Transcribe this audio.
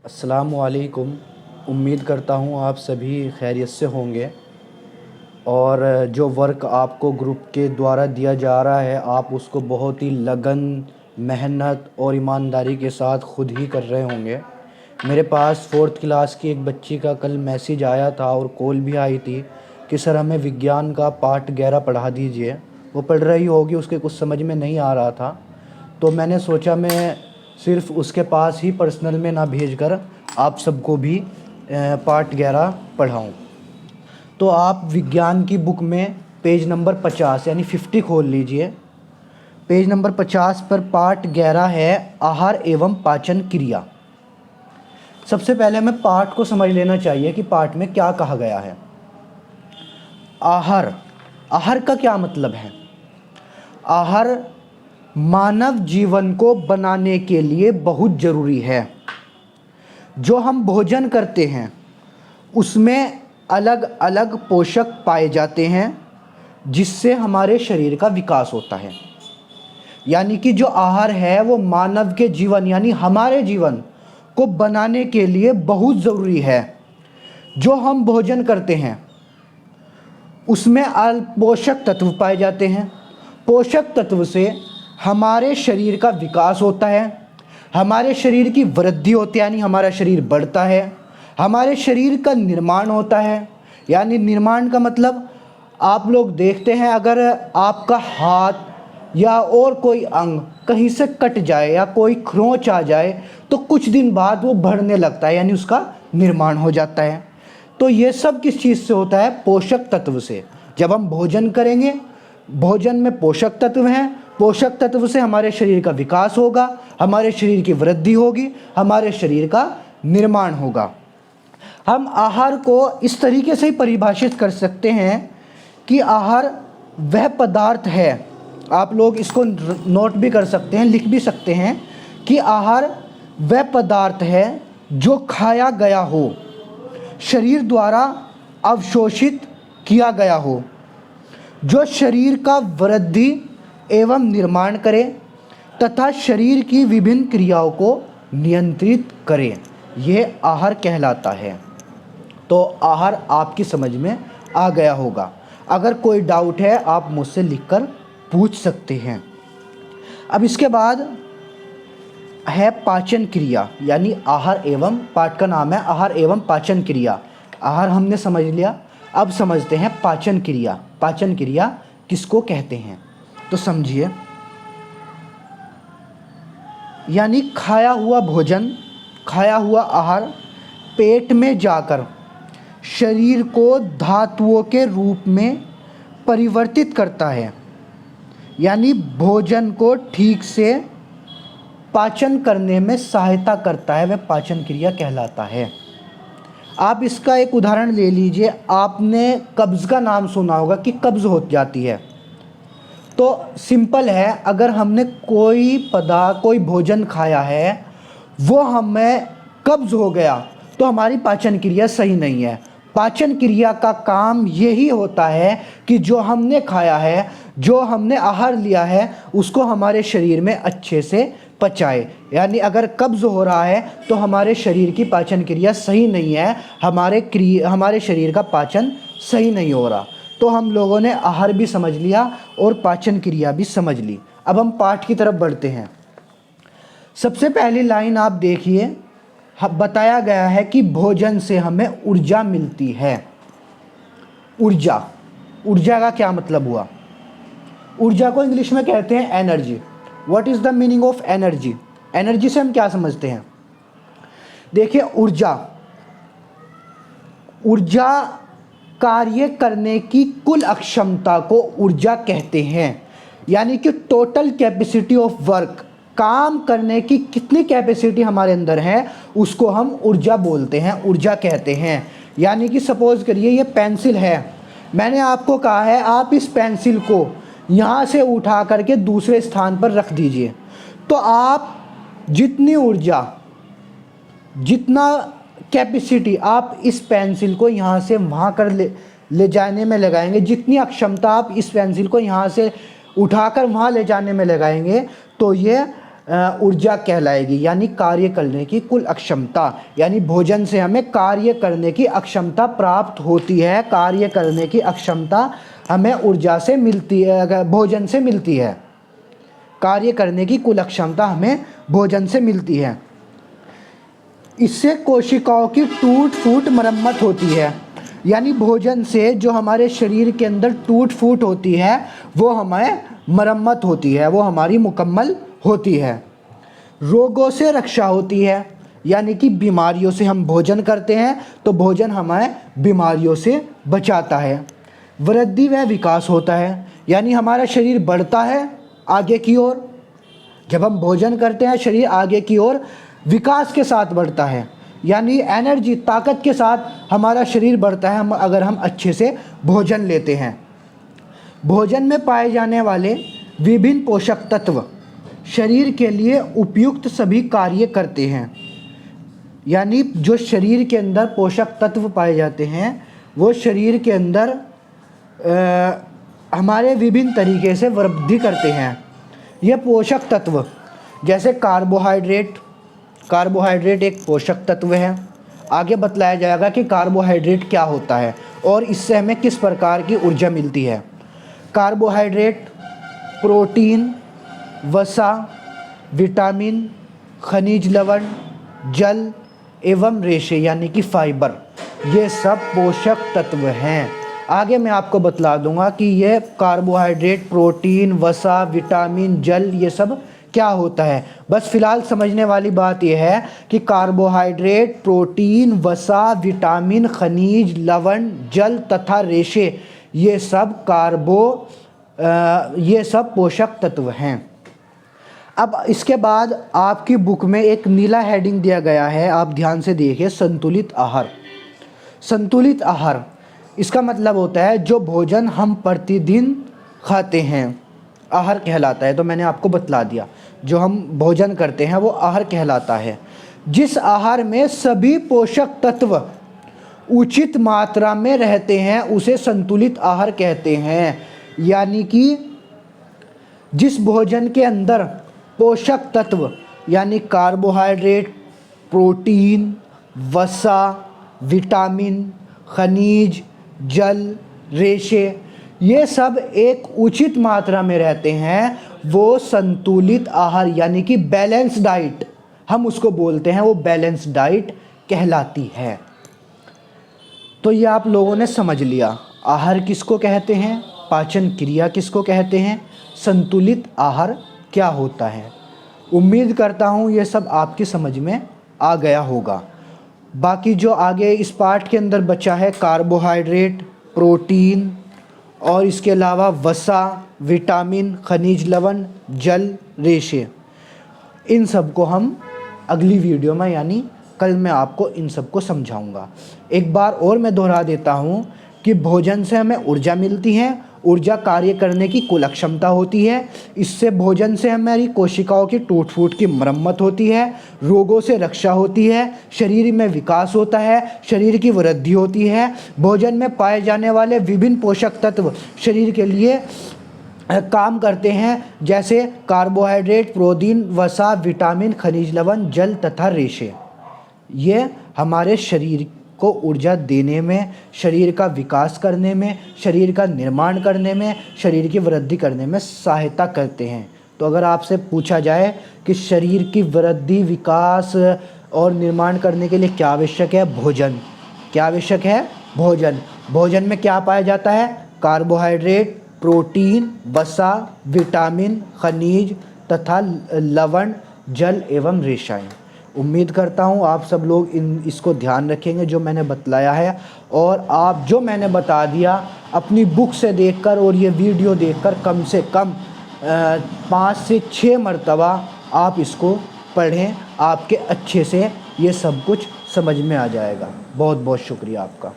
अस्सलामुअलैकुम। उम्मीद करता हूँ आप सभी खैरियत से होंगे और जो वर्क आपको ग्रुप के द्वारा दिया जा रहा है आप उसको बहुत ही लगन, मेहनत और ईमानदारी के साथ ख़ुद ही कर रहे होंगे। मेरे पास 4th क्लास की एक बच्ची का कल मैसेज आया था और कॉल भी आई थी कि सर हमें विज्ञान का पार्ट 11 पढ़ा दीजिए। वो पढ़ रही होगी, उसके कुछ समझ में नहीं आ रहा था, तो मैंने सोचा मैं सिर्फ़ उसके पास ही पर्सनल में ना भेजकर आप सबको भी पार्ट 11 पढ़ाऊँ। तो आप विज्ञान की बुक में पेज नंबर 50 यानी 50 खोल लीजिए। पेज नंबर 50 पर पार्ट 11 है आहार एवं पाचन क्रिया। सबसे पहले हमें पार्ट को समझ लेना चाहिए कि पार्ट में क्या कहा गया है। आहार, आहार का क्या मतलब है? आहार मानव जीवन को बनाने के लिए बहुत ज़रूरी है। जो हम भोजन करते हैं उसमें अलग अलग पोषक पाए जाते हैं जिससे हमारे शरीर का विकास होता है। यानी कि जो आहार है वो मानव के जीवन यानी हमारे जीवन को बनाने के लिए बहुत ज़रूरी है। जो हम भोजन करते हैं उसमें पोषक तत्व पाए जाते हैं। पोषक तत्व से हमारे शरीर का विकास होता है, हमारे शरीर की वृद्धि होती है यानी हमारा शरीर बढ़ता है, हमारे शरीर का निर्माण होता है। यानी निर्माण का मतलब आप लोग देखते हैं अगर आपका हाथ या और कोई अंग कहीं से कट जाए या कोई खरोंच आ जाए तो कुछ दिन बाद वो बढ़ने लगता है यानी उसका निर्माण हो जाता है। तो ये सब किस चीज़ से होता है? पोषक तत्व से। जब हम भोजन करेंगे, भोजन में पोषक तत्व हैं, पोषक तत्व से हमारे शरीर का विकास होगा, हमारे शरीर की वृद्धि होगी, हमारे शरीर का निर्माण होगा। हम आहार को इस तरीके से ही परिभाषित कर सकते हैं कि आहार वह पदार्थ है, आप लोग इसको नोट भी कर सकते हैं, लिख भी सकते हैं कि आहार वह पदार्थ है जो खाया गया हो, शरीर द्वारा अवशोषित किया गया हो, जो शरीर का वृद्धि एवं निर्माण करे तथा शरीर की विभिन्न क्रियाओं को नियंत्रित करे, यह आहार कहलाता है। तो आहार आपकी समझ में आ गया होगा। अगर कोई डाउट है आप मुझसे लिखकर पूछ सकते हैं। अब इसके बाद है पाचन क्रिया यानी आहार एवं, पाठ का नाम है आहार एवं पाचन क्रिया। आहार हमने समझ लिया, अब समझते हैं पाचन क्रिया। पाचन क्रिया किसको कहते हैं? तो समझिए, यानी खाया हुआ भोजन, खाया हुआ आहार पेट में जाकर शरीर को धातुओं के रूप में परिवर्तित करता है, यानी भोजन को ठीक से पाचन करने में सहायता करता है, वह पाचन क्रिया कहलाता है। आप इसका एक उदाहरण ले लीजिए। आपने कब्ज़ का नाम सुना होगा कि कब्ज़ हो जाती है। तो सिंपल है, अगर हमने कोई भोजन खाया है वो हमें कब्ज़ हो गया तो हमारी पाचन क्रिया सही नहीं है। पाचन क्रिया का काम यही होता है कि जो हमने खाया है, जो हमने आहार लिया है उसको हमारे शरीर में अच्छे से पचाए। यानी अगर कब्ज़ हो रहा है तो हमारे शरीर की पाचन क्रिया सही नहीं है, हमारे शरीर का पाचन सही नहीं हो रहा। तो हम लोगों ने आहार भी समझ लिया और पाचन क्रिया भी समझ ली। अब हम पाठ की तरफ बढ़ते हैं। सबसे पहली लाइन आप देखिए, बताया गया है कि भोजन से हमें ऊर्जा मिलती है। ऊर्जा, ऊर्जा का क्या मतलब हुआ? ऊर्जा को इंग्लिश में कहते हैं energy. What is the meaning of energy? Energy से हम क्या समझते हैं? देखिए, ऊर्जा कार्य करने की कुल अक्षमता को ऊर्जा कहते हैं। यानी कि टोटल कैपेसिटी ऑफ वर्क, काम करने की कितनी कैपेसिटी हमारे अंदर है उसको हम ऊर्जा बोलते हैं, ऊर्जा कहते हैं। यानी कि सपोज़ करिए ये पेंसिल है, मैंने आपको कहा है आप इस पेंसिल को यहाँ से उठा करके दूसरे स्थान पर रख दीजिए, तो आप जितनी ऊर्जा, जितना कैपेसिटी आप इस पेंसिल को यहाँ से वहाँ कर ले जाने में लगाएंगे, जितनी अक्षमता आप इस पेंसिल को यहाँ से उठाकर वहाँ ले जाने में लगाएंगे, तो ये ऊर्जा कहलाएगी, यानी कार्य करने की कुल अक्षमता। यानी भोजन से हमें कार्य करने की अक्षमता प्राप्त होती है, कार्य करने की अक्षमता हमें ऊर्जा से मिलती है, भोजन से मिलती है। कार्य करने की कुल अक्षमता हमें भोजन से मिलती है। इससे कोशिकाओं की टूट फूट मरम्मत होती है, यानी भोजन से जो हमारे शरीर के अंदर टूट फूट होती है वो हमें मरम्मत होती है, वो हमारी मुकम्मल होती है। रोगों से रक्षा होती है, यानी कि बीमारियों से हम भोजन करते हैं तो भोजन हमें बीमारियों से बचाता है। वृद्धि व विकास होता है, यानी हमारा शरीर बढ़ता है आगे की ओर। जब हम भोजन करते हैं शरीर आगे की ओर विकास के साथ बढ़ता है, यानी एनर्जी ताकत के साथ हमारा शरीर बढ़ता है अगर हम अच्छे से भोजन लेते हैं। भोजन में पाए जाने वाले विभिन्न पोषक तत्व शरीर के लिए उपयुक्त सभी कार्य करते हैं, यानी जो शरीर के अंदर पोषक तत्व पाए जाते हैं वो शरीर के अंदर हमारे विभिन्न तरीके से वृद्धि करते हैं। ये पोषक तत्व जैसे कार्बोहाइड्रेट एक पोषक तत्व है। आगे बतलाया जाएगा कि कार्बोहाइड्रेट क्या होता है और इससे हमें किस प्रकार की ऊर्जा मिलती है। कार्बोहाइड्रेट प्रोटीन, वसा, विटामिन, खनिज लवण, जल एवं रेशे यानी कि फाइबर, ये सब पोषक तत्व हैं। आगे मैं आपको बतला दूंगा कि ये कार्बोहाइड्रेट, प्रोटीन, वसा, विटामिन, जल ये सब क्या होता है। बस फिलहाल समझने वाली बात यह है कि कार्बोहाइड्रेट, प्रोटीन, वसा, विटामिन, खनिज लवण, जल तथा रेशे ये सब पोषक तत्व हैं। अब इसके बाद आपकी बुक में एक नीला हेडिंग दिया गया है, आप ध्यान से देखिए, संतुलित आहार। संतुलित आहार इसका मतलब होता है जो भोजन हम प्रतिदिन खाते हैं आहार कहलाता है। तो मैंने आपको बतला दिया, जो हम भोजन करते हैं वो आहार कहलाता है। जिस आहार में सभी पोषक तत्व उचित मात्रा में रहते हैं उसे संतुलित आहार कहते हैं। यानी कि जिस भोजन के अंदर पोषक तत्व यानी कार्बोहाइड्रेट, प्रोटीन, वसा, विटामिन, खनिज, जल, रेशे ये सब एक उचित मात्रा में रहते हैं वो संतुलित आहार यानी कि बैलेंस डाइट हम उसको बोलते हैं, वो बैलेंस डाइट कहलाती है। तो ये आप लोगों ने समझ लिया आहार किसको कहते हैं, पाचन क्रिया किसको कहते हैं, संतुलित आहार क्या होता है। उम्मीद करता हूँ ये सब आपकी समझ में आ गया होगा। बाकी जो आगे इस पार्ट के अंदर बचा है कार्बोहाइड्रेट, प्रोटीन और इसके अलावा वसा, विटामिन, खनिज लवण, जल, रेशे, इन सब को हम अगली वीडियो में यानी कल मैं आपको इन सब को समझाऊंगा। एक बार और मैं दोहरा देता हूँ कि भोजन से हमें ऊर्जा मिलती है, ऊर्जा कार्य करने की कुल क्षमता होती है। इससे भोजन से हमारी कोशिकाओं की टूट फूट की मरम्मत होती है, रोगों से रक्षा होती है, शरीर में विकास होता है, शरीर की वृद्धि होती है। भोजन में पाए जाने वाले विभिन्न पोषक तत्व शरीर के लिए काम करते हैं, जैसे कार्बोहाइड्रेट, प्रोटीन, वसा, विटामिन, खनिज लवण, जल तथा रेशे। ये हमारे शरीर को ऊर्जा देने में, शरीर का विकास करने में, शरीर का निर्माण करने में, शरीर की वृद्धि करने में सहायता करते हैं। तो अगर आपसे पूछा जाए कि शरीर की वृद्धि, विकास और निर्माण करने के लिए क्या आवश्यक है, भोजन। क्या आवश्यक है, भोजन। भोजन में क्या पाया जाता है, कार्बोहाइड्रेट, प्रोटीन, वसा, विटामिन, खनिज तथा लवण, जल एवं रेशाएं। उम्मीद करता हूँ आप सब लोग इसको ध्यान रखेंगे जो मैंने बतलाया है, और आप जो मैंने बता दिया अपनी बुक से देखकर और ये वीडियो देखकर कम से कम 5 से 6 मरतबा आप इसको पढ़ें, आपके अच्छे से ये सब कुछ समझ में आ जाएगा। बहुत बहुत शुक्रिया आपका।